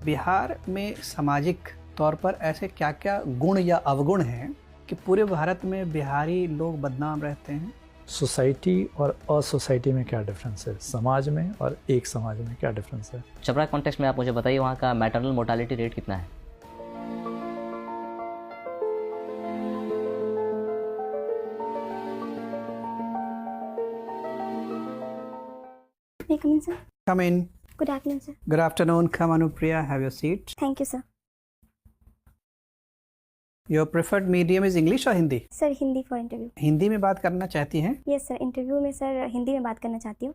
बिहार में सामाजिक तौर पर ऐसे क्या क्या गुण या अवगुण हैं कि पूरे भारत में बिहारी लोग बदनाम रहते हैं? सोसाइटी और असोसाइटी में क्या डिफरेंस है, समाज में और एक समाज में क्या डिफरेंस है? छपरा कॉन्टेक्स्ट में आप मुझे बताइए वहाँ का मैटरनल मोर्टालिटी रेट कितना है? Come in, sir. Come in. Good afternoon, sir. Good afternoon. Come Anupriya, have your seat. Thank you, sir. Your preferred medium is English or Hindi? Sir Hindi for interview. Hindi में बात करना चाहती हैं? Yes sir, interview में sir Hindi में बात करना चाहती हूँ।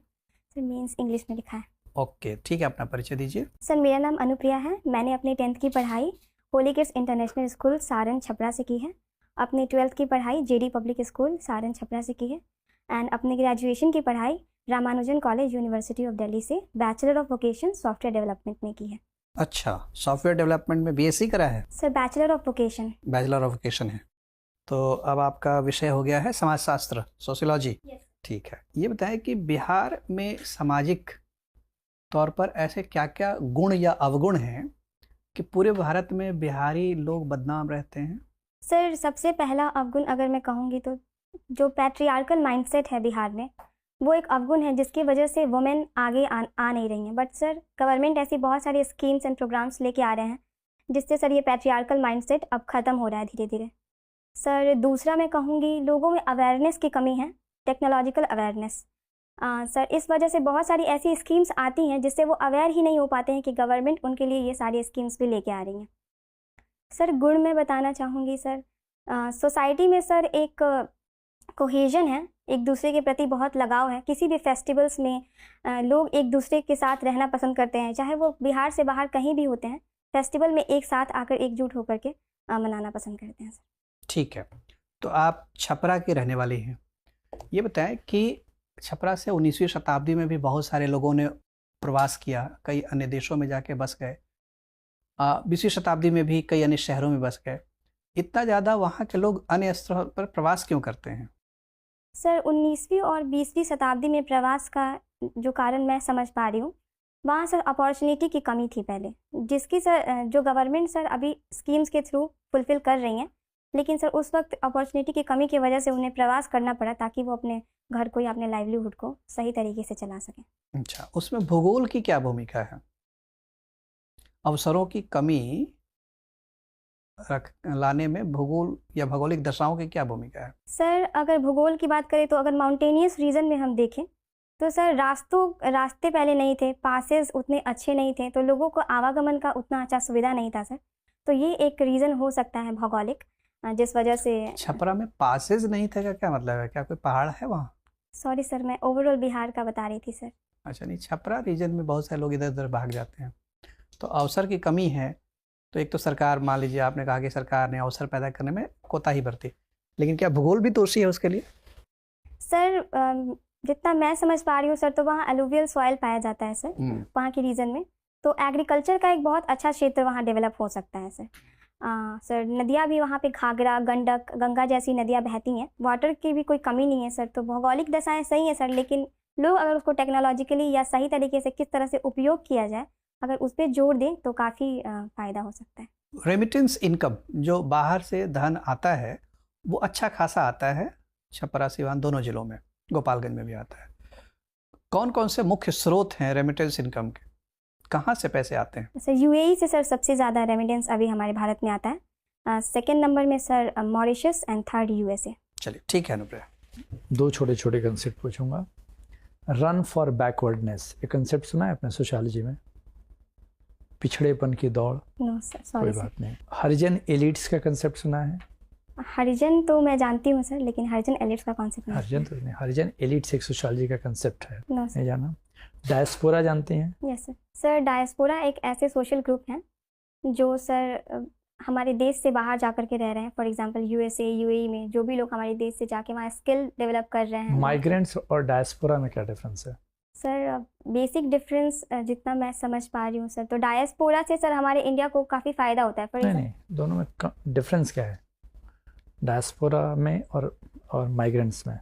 सर मीन्स इंग्लिश में लिखा है। ओके, ठीक है, अपना परिचय दीजिए। सर मेरा नाम अनुप्रिया है। मैंने अपनी 10th की पढ़ाई holy kids international school Saran Chhapra से की है। अपनी 12th की पढ़ाई JD public school Saran Chhapra से की है। एंड अपनी ग्रेजुएशन की पढ़ाई Ramanujan college university of Delhi से bachelor of vocation software development में की है। अच्छा, सॉफ्टवेयर डेवलपमेंट में बीएससी करा है? Sir bachelor of vocation. Bachelor of vocation है। तो अब आपका विषय हो गया है समाजशास्त्र, सोशियोलॉजी। ठीक है, ये बताएं कि बिहार में सामाजिक तौर पर ऐसे क्या क्या गुण या अवगुण हैं कि पूरे भारत में बिहारी लोग बदनाम रहते हैं? सर सबसे पहला अवगुण अगर मैं कहूँगी तो जो पैट्रियार्कल माइंडसेट है बिहार में, वो एक अवगुण है जिसकी वजह से वुमेन आगे आ नहीं रही हैं। बट सर गवर्नमेंट ऐसी बहुत सारी स्कीम्स एंड प्रोग्राम्स लेके आ रहे हैं जिससे सर ये पैट्रियार्कल माइंडसेट अब ख़त्म हो रहा है धीरे धीरे। सर दूसरा मैं कहूँगी लोगों में अवेयरनेस की कमी है, टेक्नोलॉजिकल अवेयरनेस। सर इस वजह से बहुत सारी ऐसी स्कीम्स आती हैं जिससे वो अवेयर ही नहीं हो पाते हैं कि गवर्नमेंट उनके लिए ये सारी स्कीम्स भी लेके आ रही हैं। सर गुण मैं बताना चाहूँगी सर, सोसाइटी में सर एक कोहेजन है, एक दूसरे के प्रति बहुत लगाव है। किसी भी फेस्टिवल्स में लोग एक दूसरे के साथ रहना पसंद करते हैं, चाहे वो बिहार से बाहर कहीं भी होते हैं, फेस्टिवल में एक साथ आकर एकजुट होकर के मनाना पसंद करते हैं सर। ठीक है, तो आप छपरा के रहने वाली हैं। ये बताएं कि छपरा से 19वीं शताब्दी में भी बहुत सारे लोगों ने प्रवास किया, कई अन्य देशों में जाके बस गए। 20वीं शताब्दी में भी कई अन्य शहरों में बस गए। इतना ज़्यादा वहाँ के लोग अन्य स्थलों पर प्रवास क्यों करते हैं? सर 19वीं और 20वीं शताब्दी में प्रवास का जो कारण मैं समझ पा रही हूँ, वहाँ सर अपॉर्चुनिटी की कमी थी पहले, जिसकी सर जो गवर्नमेंट सर अभी स्कीम्स के थ्रू फुलफ़िल कर रही हैं, लेकिन सर उस वक्त अपॉर्चुनिटी की कमी की वजह से उन्हें प्रवास करना पड़ा ताकि वो अपने घर को या अपने लाइवलीहुड को सही तरीके से चला सकें। अच्छा, उसमें भूगोल की क्या भूमिका है? अवसरों की कमी लाने में भूगोल या भौगोलिक दशाओं की क्या भूमिका है? सर अगर भूगोल की बात करें तो अगर माउंटेनियस रीजन में हम देखें तो सर रास्ते पहले नहीं थे, पासेस उतने अच्छे नहीं थे, तो लोगों को आवागमन का उतना अच्छा सुविधा नहीं था सर। तो ये एक रीज़न हो सकता है भौगोलिक, जिस वजह से। छपरा में पासेस नहीं थे का क्या मतलब है? क्या कोई पहाड़ है वहाँ? सॉरी सर, मैं ओवरऑल बिहार का बता रही थी सर। अच्छा, नहीं, छपरा रीजन में बहुत सारे लोग इधर उधर भाग जाते हैं, तो अवसर की कमी है। तो एक तो सरकार, मान लीजिए आपने कहा कि सरकार ने अवसर पैदा करने में कोताही बरती, लेकिन क्या भूगोल भी दोषी है उसके लिए? सर जितना मैं समझ पा रही हूँ सर, तो वहाँ एलुवियल सॉइल पाया जाता है सर वहाँ के रीजन में, तो एग्रीकल्चर का एक बहुत अच्छा क्षेत्र वहाँ डेवलप हो सकता है सर। सर नदियाँ भी वहाँ पे घाघरा, गंडक, गंगा जैसी नदियाँ बहती हैं, वाटर की भी कोई कमी नहीं है सर। तो भौगोलिक दशाएँ सही है सर, लेकिन लोग अगर उसको टेक्नोलॉजिकली या सही तरीके से किस तरह से उपयोग किया जाए, अगर उस पर जोर दें तो काफ़ी फ़ायदा हो सकता है। रेमिटेंस इनकम, जो बाहर से धन आता है, वो अच्छा खासा आता है छपरा सिवान दोनों जिलों में, गोपालगंज में भी आता है। कौन कौन से मुख्य स्रोत हैं रेमिटेंस इनकम के? कहाँ से पैसे आते हैं? सर यूएई से सर सबसे ज़्यादा रेमिटेंस अभी हमारे भारत में आता है। सेकेंड नंबर में sir Mauritius and third USA. चलिए, ठीक है अनुप्रिया। 2 छोटे छोटे कंसेप्ट पूछूंगा। रन फॉर बैकवर्डनेस, ये कंसेप्ट सुना है अपने सोशियोलॉजी में? पिछड़ेपन की दौड़? नो सर, कोई सॉरी सर। बात नहीं। हरिजन एलिट्स का कंसेप्ट सुना है? हरिजन तो मैं जानती हूँ सर, लेकिन हरिजन एलिट्स का कॉन्सेप्ट नहीं। हरिजन तो नहीं, हरिजन एलिट्स एक सोशियोलॉजी का कंसेप्ट है, नो सर। नहीं जाना? डायस्पोरा जानते हैं? Yes sir. सर डायस्पोरा एक ऐसे सोशल ग्रुप हैं जो सर हमारे देश से बाहर जा कर के रह रहे हैं। फॉर एग्जांपल यूएसए, यूएई में जो भी लोग हमारे देश से जाके वहाँ स्किल डेवलप कर रहे हैं। माइग्रेंट्स और डायस्पोरा में क्या डिफरेंस है? सर बेसिक डिफरेंस जितना मैं समझ पा रही हूँ सर, तो डायस्पोरा से सर हमारे इंडिया को काफ़ी फ़ायदा होता है। नहीं, दोनों में डिफरेंस क्या है, डायस्पोरा में और माइग्रेंट्स में?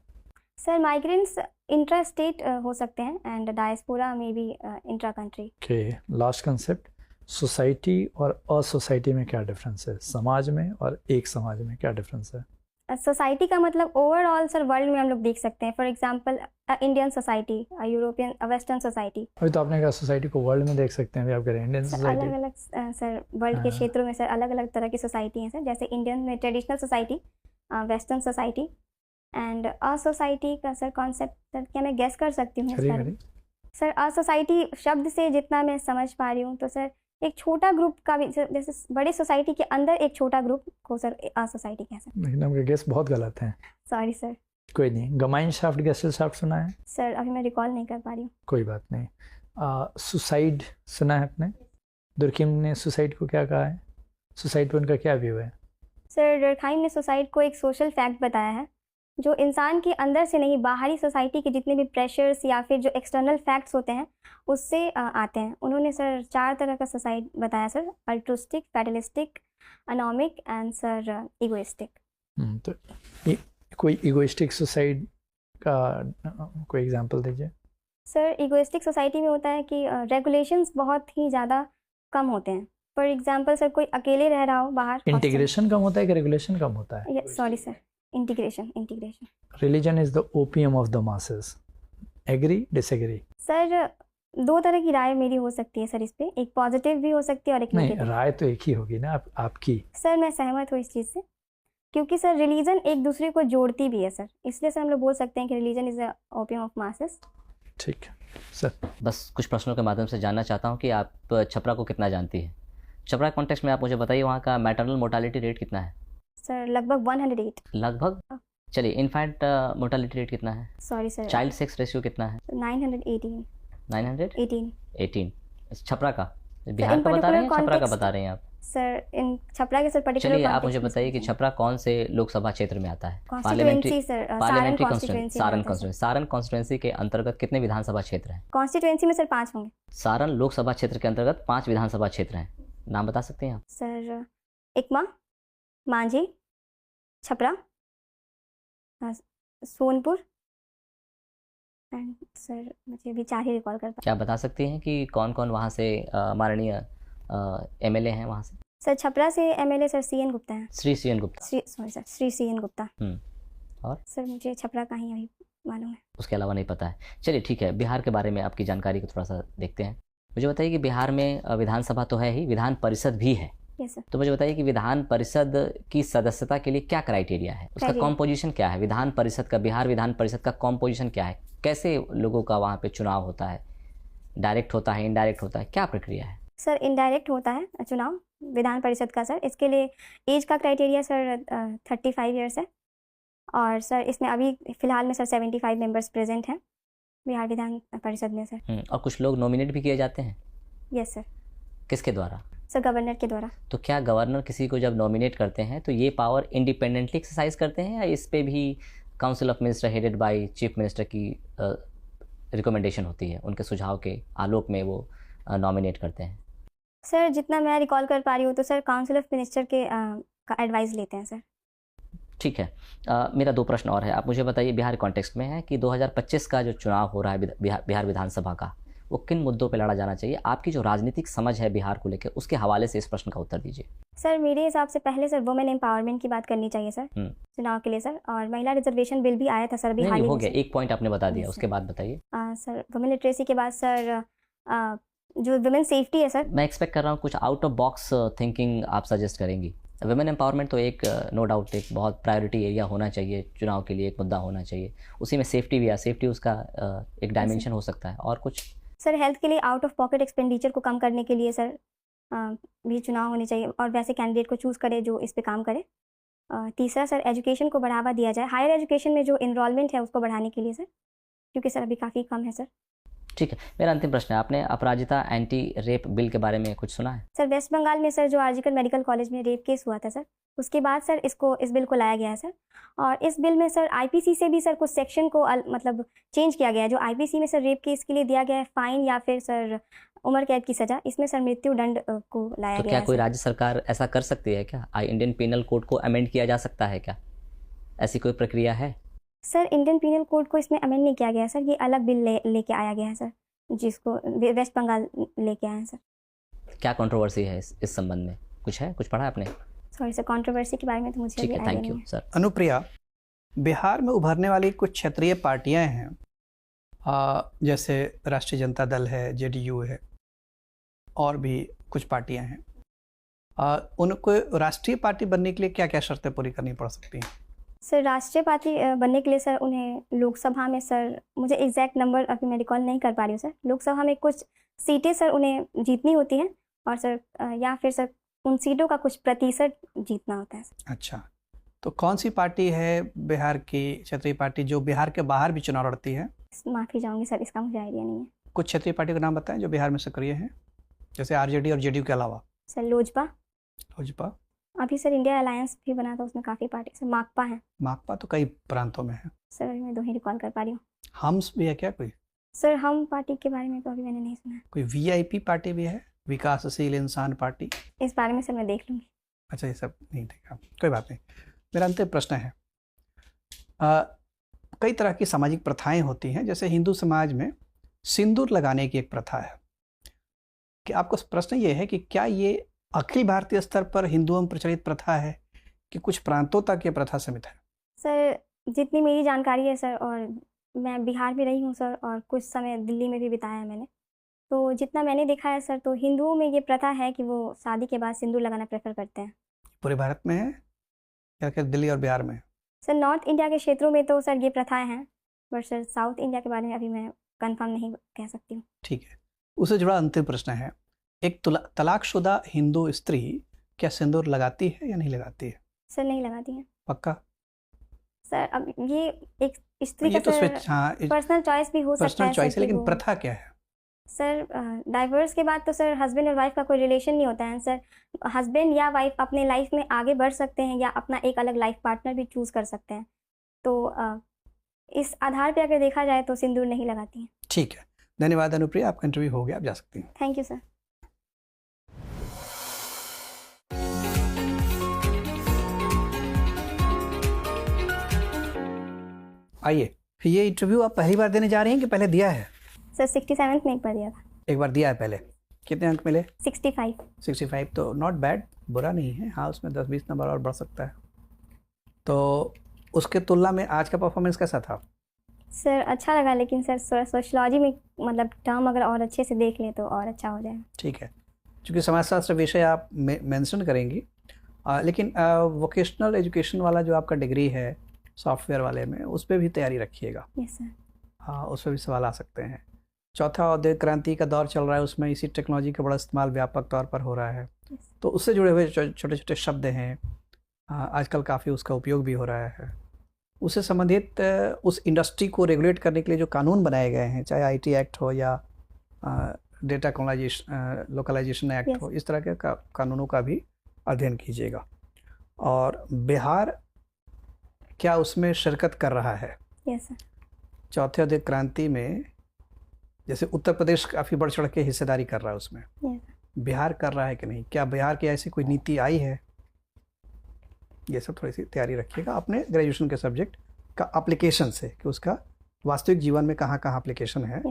सर माइग्रेंट्स इंट्रा स्टेट हो सकते हैं एंड डायस्पोरा में भी intra country. Okay, last concept, society और असोसाइटी में क्या डिफरेंस है, समाज में और एक समाज में क्या डिफरेंस है? सोसाइटी का मतलब ओवरऑल सर वर्ल्ड में हम लोग देख सकते हैं, for example Indian society, European, western society. अभी तो आपने कहा सोसाइटी को वर्ल्ड में देख सकते हैं, अभी आप कह रहे हैं इंडियन सर सोसाइटी। अलग अलग सर वर्ल्ड के हाँ। क्षेत्रों में सर अलग अलग तरह की सोसाइटी हैं सर, जैसे इंडियन में traditional society, western society and a society का सर कॉन्सेप्ट सर क्या मैं गेस कर सकती हूँ इस करिए बारे में? करिए। सर अ सोसाइटी शब्द से जितना मैं समझ पा रही हूँ तो सर एक छोटा ग्रुप का भी जैसे बड़ी सोसाइटी के अंदर एक छोटा ग्रुप को सर अ सोसाइटी कह सकते लेकिन आपके गेस बहुत गलत हैं। हैं। Sorry sir. कोई नहीं। गमाइनशाफ्ट, गेस्टलशाफ्ट सुना है? सर अभी मैं रिकॉल नहीं कर पा रही हूँ। कोई बात नहीं। सुसाइड सुना है आपने? दुर्खिम ने सुसाइड को क्या कहा है? सुसाइड पर उनका क्या व्यू है? सर डर्खाइम ने सुसाइड को एक सोशल फैक्ट बताया है जो इंसान के अंदर से नहीं, बाहरी सोसाइटी के जितने भी प्रेशर्स या फिर जो एक्सटर्नल फैक्ट्स होते हैं उससे आते हैं। उन्होंने सर 4 तरह का सुसाइड बताया sir, altruistic, fatalistic, anomic and sir egoistic. तो कोई इगोइस्टिक सुसाइड का कोई एग्जांपल दीजिए। सर इगोइस्टिक सोसाइटी में होता है कि रेगुलेशंस बहुत ही ज़्यादा कम होते हैं। फॉर एग्जांपल सर कोई अकेले रह रहा हो बाहर, इंटीग्रेशन कम होता है कि रेगुलेशन कम होता है? Sorry sir, integration. Religion is the opium of the masses. Agree, disagree? Sir 2 तरह की राय मेरी हो सकती है सर इस पे, एक पॉजिटिव भी हो सकती है और एक नहीं, नेगेटिव। राय तो एक ही होगी ना आपकी। सर मैं सहमत हूँ इस चीज़ से, क्योंकि सर रिलीजन एक दूसरे को जोड़ती भी है सर, इसलिए सर हम लोग बोल सकते हैं कि religion is the opium of masses. ठीक है सर। बस कुछ प्रश्नों के माध्यम से जानना चाहता हूँ कि आप छपरा को कितना जानती है। छपरा कॉन्टेक्स्ट में आप मुझे बताइए वहाँ का मैटरनल मोर्टालिटी रेट कितना है? सर लगभग 108। लगभग? चलिए, इनफैंट मोर्टालिटी रेट कितना है? Sorry sir, child sex ratio कितना है? 918। 918? छपरा का, बिहार का बता रहे हैं, छपरा का बता रहे हैं आप? सर इन छपरा के सर पर्टिकुलर। चलिए, आप मुझे बताइए कि छपरा कौन से लोकसभा क्षेत्र में आता है? Constituency sir, parliamentary constituency, Saran constituency के अंतर्गत कितने विधानसभा क्षेत्र हैं? कॉन्स्टिट्यूएंसी में सर 5 होंगे। सारण लोकसभा क्षेत्र के अंतर्गत 5 विधानसभा क्षेत्र हैं, नाम बता सकते हैं आप? Sir Ekma, Manjhi, Chhapra, Sonpur and sir मुझे अभी 4 ही रिकॉल कर पा। क्या बता सकती हैं कि कौन कौन वहाँ से माननीय एमएलए हैं वहाँ से? सर छपरा से एमएलए सर CN गुप्ता हैं। श्री CN गुप्ता। श्री CN गुप्ता। और सर मुझे छपरा का ही अभी मालूम है, उसके अलावा नहीं पता है। चलिए ठीक है, बिहार के बारे में आपकी जानकारी को थोड़ा सा देखते हैं। मुझे बताइए कि बिहार में विधानसभा तो है ही, विधान परिषद भी है। Yes sir. तो मुझे बताइए कि विधान परिषद की सदस्यता के लिए क्या क्राइटेरिया है, उसका कॉम्पोजिशन क्या है? विधान परिषद का, बिहार विधान परिषद का कॉम्पोजिशन क्या है? कैसे लोगों का वहाँ पे चुनाव होता है? डायरेक्ट होता है, इनडायरेक्ट होता है, क्या प्रक्रिया है? सर इनडायरेक्ट होता है चुनाव विधान परिषद का सर। इसके लिए एज का क्राइटेरिया सर 35 ईयर्स है और सर इसमें अभी फ़िलहाल में सर 75 मेंबर्स प्रेजेंट हैं बिहार विधान परिषद में सर। और कुछ लोग नॉमिनेट भी किए जाते हैं? Yes sir. किसके द्वारा? सर गवर्नर के द्वारा। तो क्या गवर्नर किसी को जब नॉमिनेट करते हैं तो ये पावर इंडिपेंडेंटली एक्सरसाइज करते हैं या इस पे भी council of minister headed by chief minister की रिकमेंडेशन होती है, उनके सुझाव के आलोक में वो नॉमिनेट करते हैं? सर जितना मैं रिकॉल कर पा रही हूँ तो सर काउंसिल ऑफ मिनिस्टर के का एडवाइस लेते हैं सर। ठीक है। मेरा 2 प्रश्न और है। आप मुझे बताइए, बिहार कॉन्टेक्स्ट में है कि 2025 का जो चुनाव हो रहा है बिहार विधानसभा का, वो किन मुद्दों पे लड़ा जाना चाहिए? आपकी जो राजनीतिक समझ है बिहार को लेकर, उसके हवाले से इस प्रश्न का उत्तर दीजिए। सर मेरे हिसाब से पहले सर वुमेन एम्पावरमेंट की बात करनी चाहिए सर चुनाव के लिए सर, और महिला रिजर्वेशन बिल भी आया था सर अभी हाल ही हो में गया, सर। एक पॉइंट आपने बता दिया, उसके बाद बताइए। सर वुमेन लिटरेसी के बाद सर जो वुमेन सेफ्टी है सर। मैं एक्सपेक्ट कर रहा हूँ कुछ आउट ऑफ बॉक्स थिंकिंग आप सजेस्ट करेंगी। वुमेन एम्पावरमेंट तो एक नो डाउट एक बहुत प्रायोरिटी एरिया होना चाहिए, चुनाव के लिए एक मुद्दा होना चाहिए। उसी में सेफ्टी भी है, सेफ्टी उसका एक डायमेंशन हो सकता है। और कुछ? सर हेल्थ के लिए आउट ऑफ पॉकेट एक्सपेंडिचर को कम करने के लिए सर भी चुनाव होने चाहिए और वैसे कैंडिडेट को चूज़ करे जो इस पे काम करे। तीसरा सर एजुकेशन को बढ़ावा दिया जाए, हायर एजुकेशन में जो इनरोलमेंट है उसको बढ़ाने के लिए सर, क्योंकि सर अभी काफ़ी कम है सर। ठीक है, मेरा अंतिम प्रश्न है, आपने अपराजिता एंटी रेप बिल के बारे में कुछ सुना है? सर वेस्ट बंगाल में सर जो आरजीकर मेडिकल कॉलेज में रेप केस हुआ था सर, उसके बाद सर इस बिल को लाया गया है सर, और इस बिल में सर आईपीसी से भी सर कुछ सेक्शन को मतलब चेंज किया गया है। जो आईपीसी में सर रेप केस के लिए दिया गया है फाइन या फिर सर उम्र कैद की सज़ा, इसमें सर मृत्यु दंड को लाया तो गया क्या है। कोई राज्य सरकार ऐसा कर सकती है क्या? इंडियन पिनल कोड को अमेंड किया जा सकता है क्या? ऐसी कोई प्रक्रिया है? सर इंडियन पिनल कोड को इसमें अमेंड नहीं किया गया है सर, ये अलग बिल लेके आया गया है सर, जिसको वेस्ट बंगाल लेके आए हैं सर। क्या कंट्रोवर्सी है इस संबंध में? कुछ है, कुछ पढ़ा है आपने? सॉरी सर, कंट्रोवर्सी के बारे में तो मुझे ठीक अभी है, आइडिया थैंक नहीं यू है। सर। अनुप्रिया, बिहार में उभरने वाली कुछ क्षेत्रीय पार्टियां हैं, जैसे राष्ट्रीय जनता दल है, जेडीयू है, और भी कुछ पार्टियां हैं। उनको राष्ट्रीय पार्टी बनने के लिए क्या क्या शर्तें पूरी करनी पड़ सकती हैं? सर राष्ट्रीय पार्टी बनने के लिए सर उन्हें लोकसभा में, सर मुझे एग्जैक्ट नंबर अभी मैं रिकॉल नहीं कर पा रही हूँ सर, लोकसभा में कुछ सीटें सर उन्हें जीतनी होती हैं, और सर या फिर सर उन सीटों का कुछ प्रतिशत जीतना होता है सर। अच्छा, तो कौन सी पार्टी है बिहार की क्षेत्रीय पार्टी जो बिहार के बाहर भी चुनाव लड़ती है? माफ़ी चाहूँगी सर, इसका मुझे आइडिया नहीं है। कुछ क्षेत्रीय पार्टी का नाम बताएं जो बिहार में सक्रिय हैं, जैसे आरजेडी और जेडीयू के अलावा। सर लोजपा, लोजपा, अभी सर इंडिया अलायंस भी बना था, उसमें काफ़ी पार्टी, सर माकपा है माकपा तो कई प्रांतों में है। सर, अभी मैं 2 ही रिकॉल कर पा रही हूँ। हम्स भी है क्या कोई? सर हम पार्टी के बारे में तो अभी मैंने नहीं सुना है, कोई वीआईपी पार्टी भी है, विकासशील इंसान पार्टी? इस बारे में सर मैं देख लूँगी। अच्छा, ये सब नहीं देखा, कोई बात नहीं। मेरा अंतिम प्रश्न है, कई तरह की सामाजिक प्रथाएं होती हैं, जैसे हिंदू समाज में सिंदूर लगाने की एक प्रथा है। कि आपका प्रश्न ये है कि क्या ये अखिल भारतीय स्तर पर हिंदुओं में प्रचलित प्रथा है कि कुछ प्रांतों तक ये प्रथा सीमित है? सर जितनी मेरी जानकारी है सर, और मैं बिहार में रही हूँ सर, और कुछ समय दिल्ली में भी बिताया है मैंने, तो जितना मैंने देखा है सर, तो हिंदुओं में ये प्रथा है कि वो शादी के बाद सिंदूर लगाना प्रेफर करते हैं। पूरे भारत में है या कि दिल्ली और बिहार में है? सर नॉर्थ इंडिया के क्षेत्रों में तो सर ये प्रथाएं हैं, बट सर साउथ इंडिया के बारे में अभी मैं कंफर्म नहीं कह सकती हूँ। ठीक है, उससे जुड़ा अंतिम प्रश्न है, एक तलाकशुदा हिंदू स्त्री क्या सिंदूर लगाती है या नहीं लगाती है? सर नहीं लगाती हैं। पक्का? सर अब ये एक स्त्री ये का तो सर हाँ, पर्सनल चॉइस भी हो सकता पर्सनल है चॉइस सर, है, कि लेकिन वो प्रथा क्या है? सर डाइवर्स के बाद तो सर हस्बैंड और वाइफ का कोई रिलेशन नहीं होता है सर, हस्बैंड या वाइफ अपने लाइफ में आगे बढ़ सकते हैं या अपना एक अलग लाइफ पार्टनर भी चूज़ कर सकते हैं, तो इस आधार पे अगर देखा जाए तो सिंदूर नहीं लगाती हैं। ठीक है, धन्यवाद अनुप्रिया, आपका इंटरव्यू हो गया, आप जा सकती हैं। Thank you sir. आइए, ये इंटरव्यू आप पहली बार देने जा रही हैं कि पहले दिया है? सर 67 में एक बार दिया था। एक बार दिया है पहले। कितने अंक मिले? 65। 65 तो नॉट बैड, बुरा नहीं है। हाँ, उसमें 10-20 नंबर और बढ़ सकता है। तो उसके तुलना में आज का परफॉर्मेंस कैसा था? सर अच्छा लगा, लेकिन सर सोशलॉजी में मतलब टर्म अगर और अच्छे से देख लें तो और अच्छा हो जाए। ठीक है, क्योंकि समाजशास्त्र विषय आप मेंशन करेंगी, लेकिन वोकेशनल एजुकेशन वाला जो आपका डिग्री है सॉफ्टवेयर वाले में, उस पर भी तैयारी रखिएगा। Yes sir. हाँ, उस पर भी सवाल आ सकते हैं। चौथा औद्योगिक क्रांति का दौर चल रहा है, उसमें इसी टेक्नोलॉजी का बड़ा इस्तेमाल व्यापक तौर पर हो रहा है, तो उससे जुड़े हुए छोटे छोटे शब्द हैं, आजकल काफ़ी उसका उपयोग भी हो रहा है। उससे संबंधित उस इंडस्ट्री को रेगुलेट करने के लिए जो कानून बनाए गए हैं, चाहे आईटी एक्ट हो या डेटा लोकलाइजेशन एक्ट हो, इस तरह के कानूनों का भी अध्ययन कीजिएगा। और बिहार क्या उसमें शिरकत कर रहा है? Yes sir. चौथे औद्योगिक क्रांति में जैसे उत्तर प्रदेश काफ़ी बढ़ चढ़ के हिस्सेदारी कर रहा है उसमें, बिहार कर रहा है कि नहीं? क्या बिहार की ऐसी कोई नीति आई है? ये सब थोड़ी सी तैयारी रखिएगा अपने ग्रेजुएशन के सब्जेक्ट का एप्लीकेशन से, कि उसका वास्तविक जीवन में कहाँ कहाँ एप्लीकेशन है,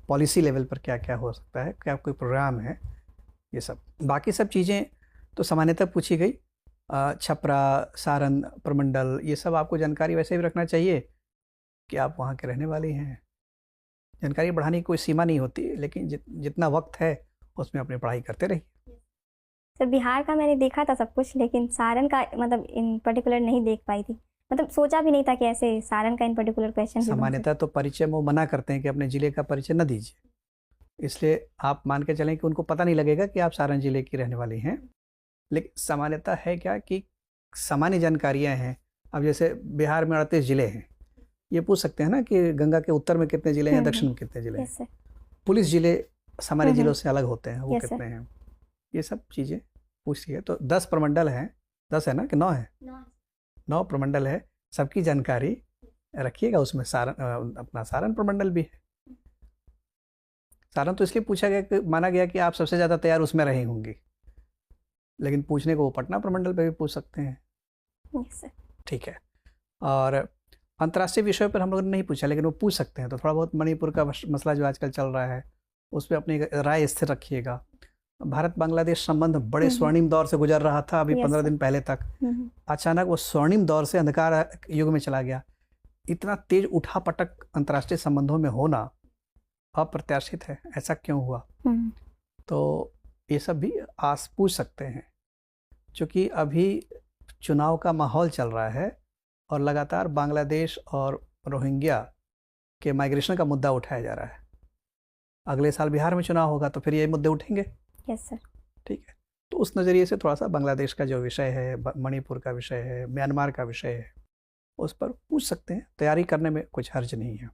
पॉलिसी लेवल पर क्या क्या हो सकता है, क्या कोई प्रोग्राम है, ये सब। बाकी सब चीज़ें तो सामान्यतः पूछी गई। छपरा, सारण प्रमंडल, ये सब आपको जानकारी वैसे भी रखना चाहिए कि आप वहाँ के रहने वाले हैं। जानकारी बढ़ाने की कोई सीमा नहीं होती, लेकिन जितना वक्त है उसमें अपनी पढ़ाई करते रहिए। सर बिहार का मैंने देखा था सब कुछ, लेकिन सारण का मतलब इन पर्टिकुलर नहीं देख पाई थी, मतलब सोचा भी नहीं था कि ऐसे सारण का इन पर्टिकुलर क्वेश्चन। सामान्यतः तो परिचय वो मना करते हैं कि अपने ज़िले का परिचय न दीजिए, इसलिए आप मान के चलें कि उनको पता नहीं लगेगा कि आप सारण जिले की रहने वाली हैं। लेकिन सामान्यतः है क्या कि सामान्य जानकारियाँ हैं। अब जैसे बिहार में 38 ज़िले हैं, ये पूछ सकते हैं ना कि गंगा के उत्तर में कितने ज़िले हैं, दक्षिण में कितने ज़िले हैं। पुलिस ज़िले सामान्य ज़िलों से अलग होते हैं, वो कितने हैं, ये सब चीज़ें पूछिए। तो 10 प्रमंडल हैं, 10 है ना कि 9 है? 9 प्रमंडल है, सबकी जानकारी रखिएगा। उसमें सारण, अपना सारण प्रमंडल भी है। सारण तो इसलिए पूछा गया कि माना गया कि आप सबसे ज़्यादा तैयार उसमें रही होंगी, लेकिन पूछने को वो पटना प्रमंडल पे भी पूछ सकते हैं। ठीक है। और अंतर्राष्ट्रीय विषयों पर हम लोगों ने नहीं पूछा, लेकिन वो पूछ सकते हैं। तो थोड़ा बहुत मणिपुर का मसला जो आजकल चल रहा है, उस पर अपनी राय स्थिर रखिएगा। भारत बांग्लादेश संबंध बड़े स्वर्णिम दौर से गुजर रहा था अभी Yes, 15 sir. दिन पहले तक, अचानक वो स्वर्णिम दौर से अंधकार युग में चला गया। इतना तेज उठापटक अंतर्राष्ट्रीय संबंधों में होना अप्रत्याशित है, ऐसा क्यों हुआ? तो ये सब भी आस पूछ सकते हैं, क्योंकि अभी चुनाव का माहौल चल रहा है और लगातार बांग्लादेश और रोहिंग्या के माइग्रेशन का मुद्दा उठाया जा रहा है। अगले साल बिहार में चुनाव होगा तो फिर ये मुद्दे उठेंगे। Yes sir. ठीक है, तो उस नज़रिए से थोड़ा सा बांग्लादेश का जो विषय है, मणिपुर का विषय है, म्यांमार का विषय है, उस पर पूछ सकते हैं। तैयारी करने में कुछ हर्ज नहीं है।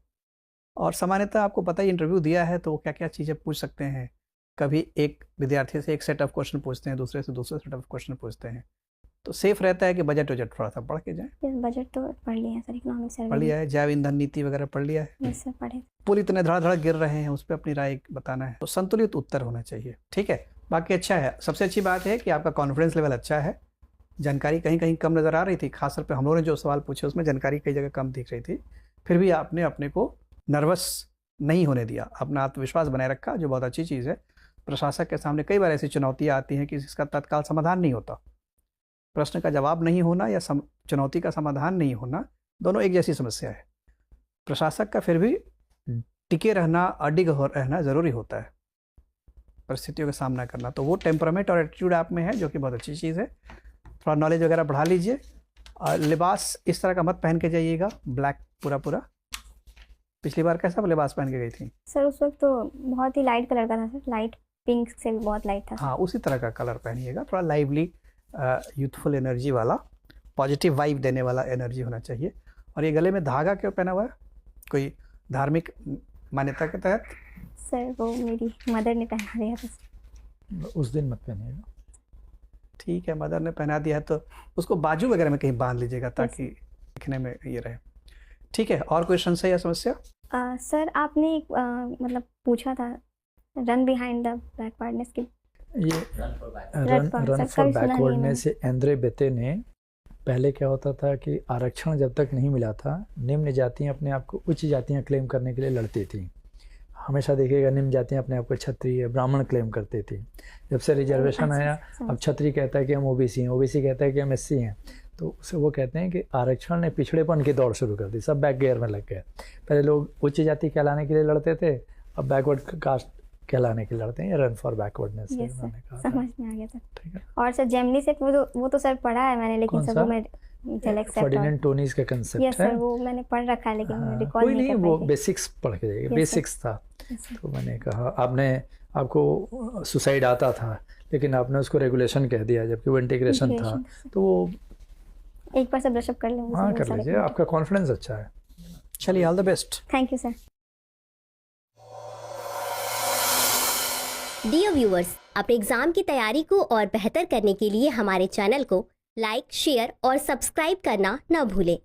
और सामान्यतः आपको पता ही, इंटरव्यू दिया है तो क्या क्या चीज़ें पूछ सकते हैं। कभी एक विद्यार्थी से एक सेट ऑफ क्वेश्चन पूछते हैं, दूसरे से दूसरे सेट ऑफ क्वेश्चन पूछते हैं, तो सेफ रहता है कि बजट थोड़ा सा पढ़ के जाए। बजट तो पढ़ लिया है सर, इकोनॉमिक्स पढ़ लिया है, जैव ईंधन नीति वगैरह पढ़ लिया है। यस सर, पढ़े। पुल इतने धड़ाधड़ गिर रहे हैं, उस पर अपनी राय बताना है, तो संतुलित उत्तर होना चाहिए। ठीक है, बाकी अच्छा है। सबसे अच्छी बात है कि आपका कॉन्फिडेंस लेवल अच्छा है। जानकारी कहीं कहीं कम नज़र आ रही थी, खासतौर पे हम लोगों ने जो सवाल पूछे उसमें जानकारी कई जगह कम दिख रही थी, फिर भी आपने अपने को नर्वस नहीं होने दिया, अपना आत्मविश्वास बनाए रखा, जो बहुत अच्छी चीज़ है। प्रशासक के सामने कई बार ऐसी चुनौतियाँ आती हैं कि जिसका तत्काल समाधान नहीं होता। प्रश्न का जवाब नहीं होना या चुनौती का समाधान नहीं होना, दोनों एक जैसी समस्या है। प्रशासक का फिर भी टिके रहना, अडिग रहना ज़रूरी होता है, परिस्थितियों का सामना करना। तो वो टेम्परामेंट और एटीट्यूड आप में है, जो कि बहुत अच्छी चीज़ है। थोड़ा नॉलेज वगैरह बढ़ा लीजिए। और लिबास इस तरह का मत पहन के जाइएगा, ब्लैक पूरा। पिछली बार कैसा लिबास पहन के गई थी? सर उस वक्त तो बहुत ही लाइट कलर का था सर, लाइट पिंक से भी बहुत लाइट था। हाँ, उसी तरह का कलर पहनिएगा, थोड़ा लाइवली, यूथफुल एनर्जी वाला, पॉजिटिव वाइब देने वाला एनर्जी होना चाहिए। और ये गले में धागा क्यों पहना हुआ है? कोई धार्मिक मान्यता के तहत? सर वो मेरी मदर ने पहना दिया था। उस दिन मत पहनिएगा। ठीक है, मदर ने पहना दिया है तो उसको बाजू वगैरह में कहीं बांध लीजिएगा, ताकि दिखने में ये रहे। ठीक है, और कोई संशय या समस्या? सर आपने मतलब पूछा था रन बिहाइंड द बैकवर्डनेस की, ये रन फॉर बैकवर्डनेस, एंद्रे बेते ने, पहले क्या होता था कि आरक्षण जब तक नहीं मिला था, निम्न जातियां अपने आप को उच्च जातियां क्लेम करने के लिए लड़ती थी। हमेशा देखिएगा निम्न जातियां अपने आप को क्षत्रिय, ब्राह्मण क्लेम करती थी। जब से रिजर्वेशन आया, अब क्षत्रिय कहता है कि हम ओबीसी हैं, ओबीसी कहता है कि हम एससी हैं, तो उससे वो कहते हैं कि आरक्षण ने पिछड़ेपन की दौड़ शुरू कर दी, सब बैक गियर में लग गए। पहले लोग उच्च जाति कहलाने के लिए लड़ते थे, अब बैकवर्ड कास्ट कहलाने के लिए लड़ते हैं। रन फॉर बैकवर्डनेस से उन्होंने कहा, समझ में आ गया सर। ठीक है। और सर जेमिनी सेट वो तो सर पढ़ा है मैंने, लेकिन सर वो मैं फर्डिनेंड टोनीज का कंसेप्ट है। यस सर, वो मैंने पढ़ रखा है, लेकिन मैं रिकॉल कोई नहीं नहीं, कर वो पाई थी। बेसिक्स पढ़ के जाइए, बेसिक्स था। Yes, तो मैंने कहा आपको सुसाइड आता था, लेकिन आपने उसको रेगुलेशन कह दिया, जबकि वो इंटीग्रेशन था। तो वो एक बार से ब्रशअप कर लेंगे। हाँ, कर लीजिए, आपका कॉन्फिडेंस अच्छा है। चलिए, all the best. Thank you sir. Dear viewers, अपने एग्जाम की तैयारी को और बेहतर करने के लिए हमारे चैनल को लाइक, शेयर और सब्सक्राइब करना न भूलें।